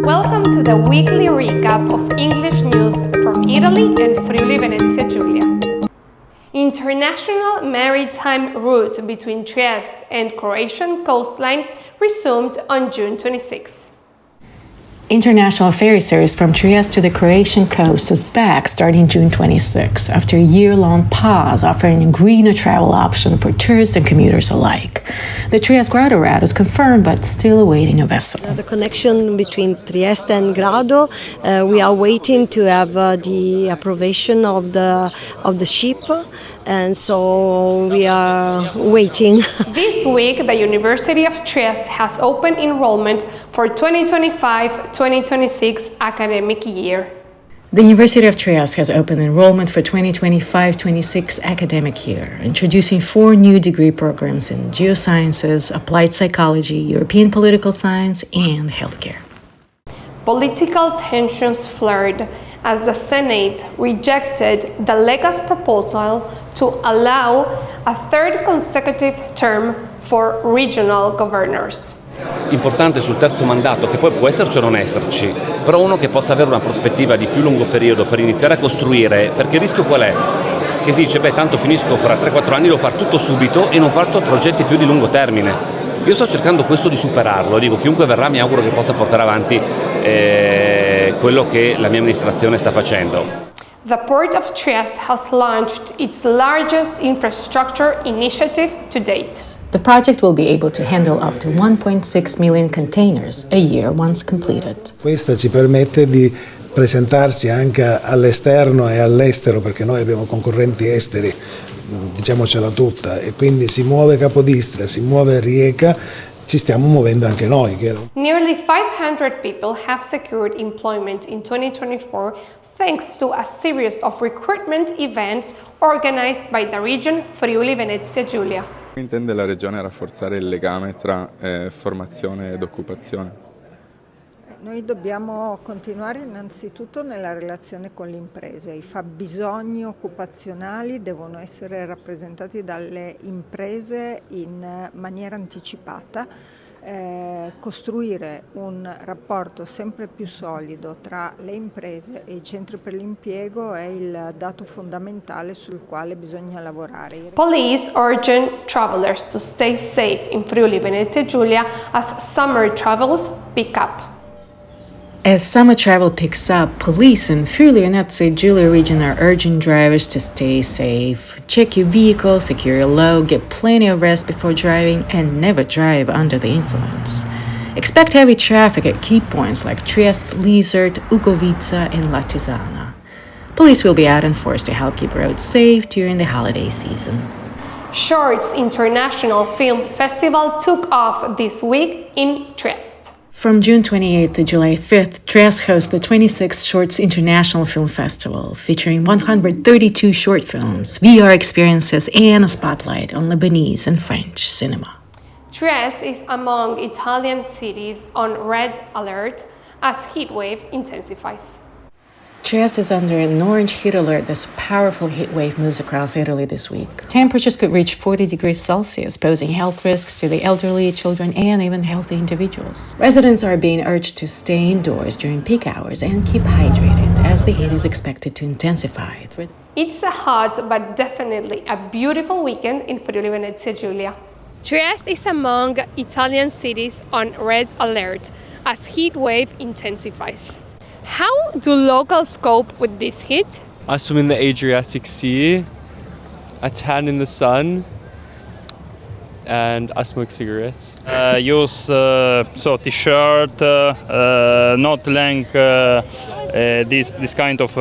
Welcome to the weekly recap of English news from Italy and Friuli Venezia Giulia. International maritime route between Trieste and Croatian coastlines resumed on June 26. International ferry service from Trieste to the Croatian coast is back starting June 26, after a year-long pause, offering a greener travel option for tourists and commuters alike. The Trieste Grado route is confirmed, but still awaiting a vessel. The connection between Trieste and Grado, we are waiting to have the approbation of the ship, and so we are waiting. This week, the University of Trieste has opened enrollment for 2025-2026 academic year. The University of Trieste has opened enrollment for 2025-26 academic year, introducing 4 new degree programs in geosciences, applied psychology, European political science, and healthcare. Political tensions flared as the Senate rejected the Lega's proposal to allow a third consecutive term for regional governors. Importante sul terzo mandato, che poi può esserci o non esserci, però uno che possa avere una prospettiva di più lungo periodo per iniziare a costruire, perché il rischio qual è? Che si dice, tanto finisco fra 3-4 anni, devo fare tutto subito e non fare progetti più di lungo termine. Io sto cercando questo di superarlo, dico, chiunque verrà mi auguro che possa portare avanti quello che la mia amministrazione sta facendo. The Port of Trieste has launched its largest infrastructure initiative to date. The project will be able to handle up to 1.6 million containers a year once completed. Questa ci permette di presentarci anche all'esterno e all'estero, perché noi abbiamo concorrenti esteri, diciamocela tutta, e quindi si muove Capodistria, si muove Rijeka, ci stiamo muovendo anche noi. Nearly 500 people have secured employment in 2024 thanks to a series of recruitment events organized by the region Friuli Venezia Giulia. Intende la Regione rafforzare il legame tra formazione ed occupazione? Noi dobbiamo continuare innanzitutto nella relazione con le imprese. I fabbisogni occupazionali devono essere rappresentati dalle imprese in maniera anticipata. Costruire un rapporto sempre più solido tra le imprese e i centri per l'impiego è il dato fondamentale sul quale bisogna lavorare. Police urge travelers to stay safe in Friuli Venezia Giulia as summer travels pick up. As summer travel picks up, police in Friuli Venezia Giulia region are urging drivers to stay safe. Check your vehicle, secure your load, get plenty of rest before driving, and never drive under the influence. Expect heavy traffic at key points like Trieste, Lizard, Ugovica, and La Tisana. Police will be out in force to help keep roads safe during the holiday season. Shorts International Film Festival took off this week in Trieste. From June 28th to July 5th, Trieste hosts the 26th Shorts International Film Festival, featuring 132 short films, VR experiences, and a spotlight on Lebanese and French cinema. Trieste is among Italian cities on red alert as heatwave intensifies. Trieste is under an orange heat alert as a powerful heat wave moves across Italy this week. Temperatures could reach 40 degrees Celsius, posing health risks to the elderly, children, and even healthy individuals. Residents are being urged to stay indoors during peak hours and keep hydrated, as the heat is expected to intensify. It's a hot but definitely a beautiful weekend in Friuli Venezia Giulia. Trieste is among Italian cities on red alert as heat wave intensifies. How do locals cope with this heat? I swim in the Adriatic Sea, I tan in the sun, and I smoke cigarettes. Use t-shirt, not length, this kind of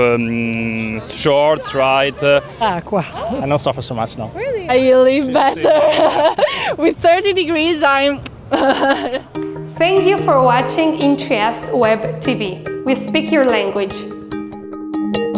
shorts, right? Acqua. I don't suffer so much now. Really? I live better. With 30 degrees, I'm... Thank you for watching in Trieste Web TV. We speak your language.